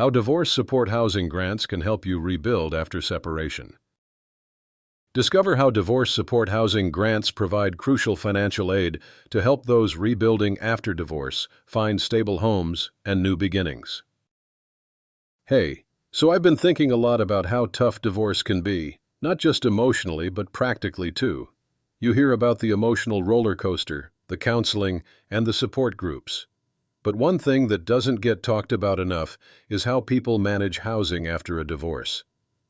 How divorce support housing grants can help you rebuild after separation. Discover how divorce support housing grants provide crucial financial aid to help those rebuilding after divorce find stable homes and new beginnings. Hey, so I've been thinking a lot about how tough divorce can be, not just emotionally but practically too. You hear about the emotional roller coaster, the counseling, and the support groups. But one thing that doesn't get talked about enough is how people manage housing after a divorce.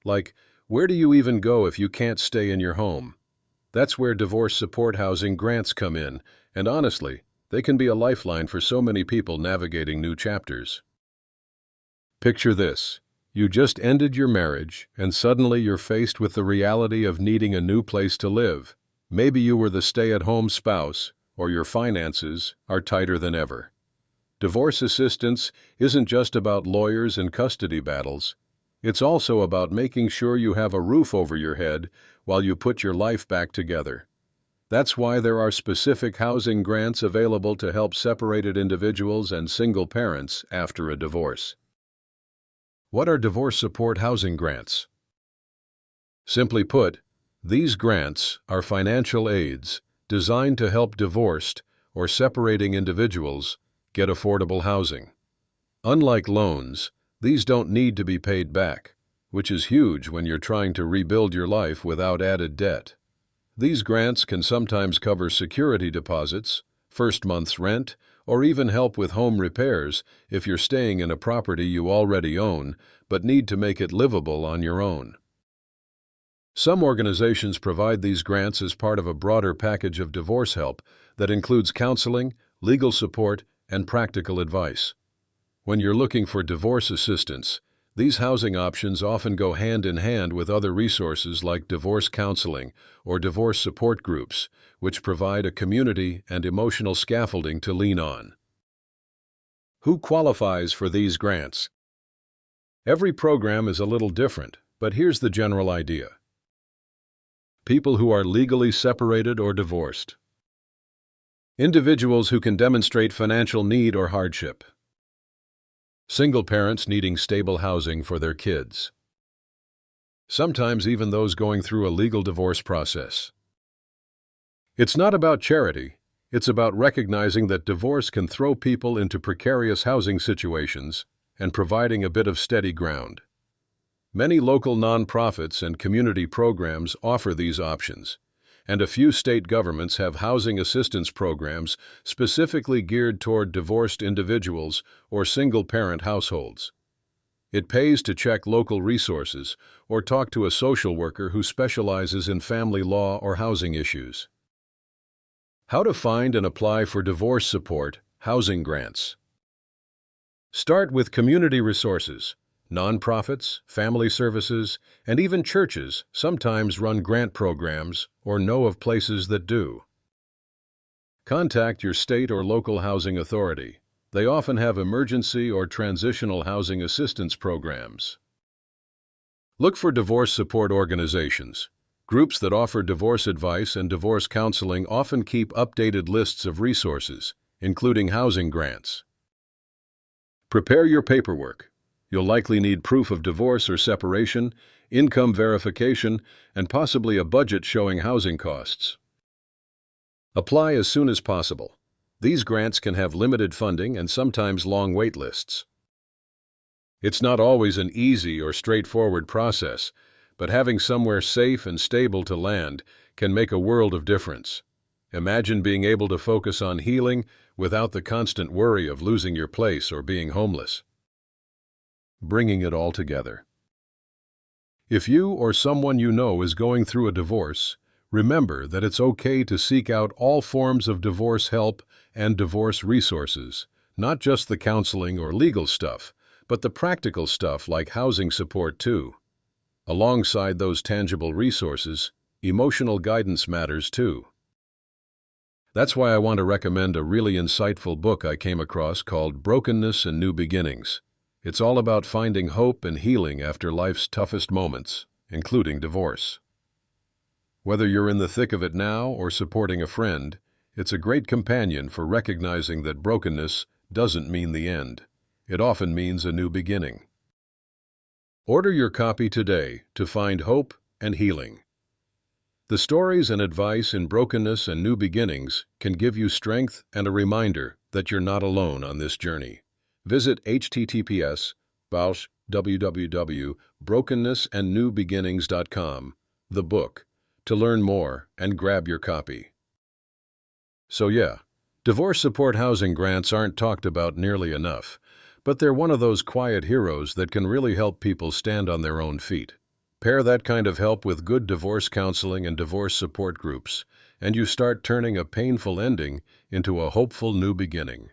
Like, where do you even go if you can't stay in your home? That's where divorce support housing grants come in, and honestly, they can be a lifeline for so many people navigating new chapters. Picture this. You just ended your marriage, and suddenly you're faced with the reality of needing a new place to live. Maybe you were the stay-at-home spouse, or your finances are tighter than ever. Divorce assistance isn't just about lawyers and custody battles. It's also about making sure you have a roof over your head while you put your life back together. That's why there are specific housing grants available to help separated individuals and single parents after a divorce. What are divorce support housing grants? Simply put, these grants are financial aids designed to help divorced or separating individuals get affordable housing. Unlike loans, these don't need to be paid back, which is huge when you're trying to rebuild your life without added debt. These grants can sometimes cover security deposits, first month's rent, or even help with home repairs if you're staying in a property you already own but need to make it livable on your own. Some organizations provide these grants as part of a broader package of divorce help that includes counseling, legal support, and practical advice. When you're looking for divorce assistance, these housing options often go hand in hand with other resources like divorce counseling or divorce support groups, which provide a community and emotional scaffolding to lean on. Who qualifies for these grants? Every program is a little different, but here's the general idea. People who are legally separated or divorced. Individuals who can demonstrate financial need or hardship. Single parents needing stable housing for their kids. Sometimes even those going through a legal divorce process. It's not about charity, it's about recognizing that divorce can throw people into precarious housing situations and providing a bit of steady ground. Many local nonprofits and community programs offer these options, and a few state governments have housing assistance programs specifically geared toward divorced individuals or single-parent households. It pays to check local resources or talk to a social worker who specializes in family law or housing issues. How to find and apply for divorce support housing grants. Start with community resources. Nonprofits, family services, and even churches sometimes run grant programs or know of places that do. Contact your state or local housing authority. They often have emergency or transitional housing assistance programs. Look for divorce support organizations. Groups that offer divorce advice and divorce counseling often keep updated lists of resources, including housing grants. Prepare your paperwork. You'll likely need proof of divorce or separation, income verification, and possibly a budget showing housing costs. Apply as soon as possible. These grants can have limited funding and sometimes long wait lists. It's not always an easy or straightforward process, but having somewhere safe and stable to land can make a world of difference. Imagine being able to focus on healing without the constant worry of losing your place or being homeless. Bringing it all together. If you or someone you know is going through a divorce, remember that it's okay to seek out all forms of divorce help and divorce resources, not just the counseling or legal stuff, but the practical stuff like housing support too. Alongside those tangible resources, emotional guidance matters too. That's why I want to recommend a really insightful book I came across called Brokenness and New Beginnings. It's all about finding hope and healing after life's toughest moments, including divorce. Whether you're in the thick of it now or supporting a friend, it's a great companion for recognizing that brokenness doesn't mean the end. It often means a new beginning. Order your copy today to find hope and healing. The stories and advice in Brokenness and New Beginnings can give you strength and a reminder that you're not alone on this journey. Visit https://www.brokennessandnewbeginnings.com, the book, to learn more and grab your copy. So yeah, divorce support housing grants aren't talked about nearly enough, but they're one of those quiet heroes that can really help people stand on their own feet. Pair that kind of help with good divorce counseling and divorce support groups, and you start turning a painful ending into a hopeful new beginning.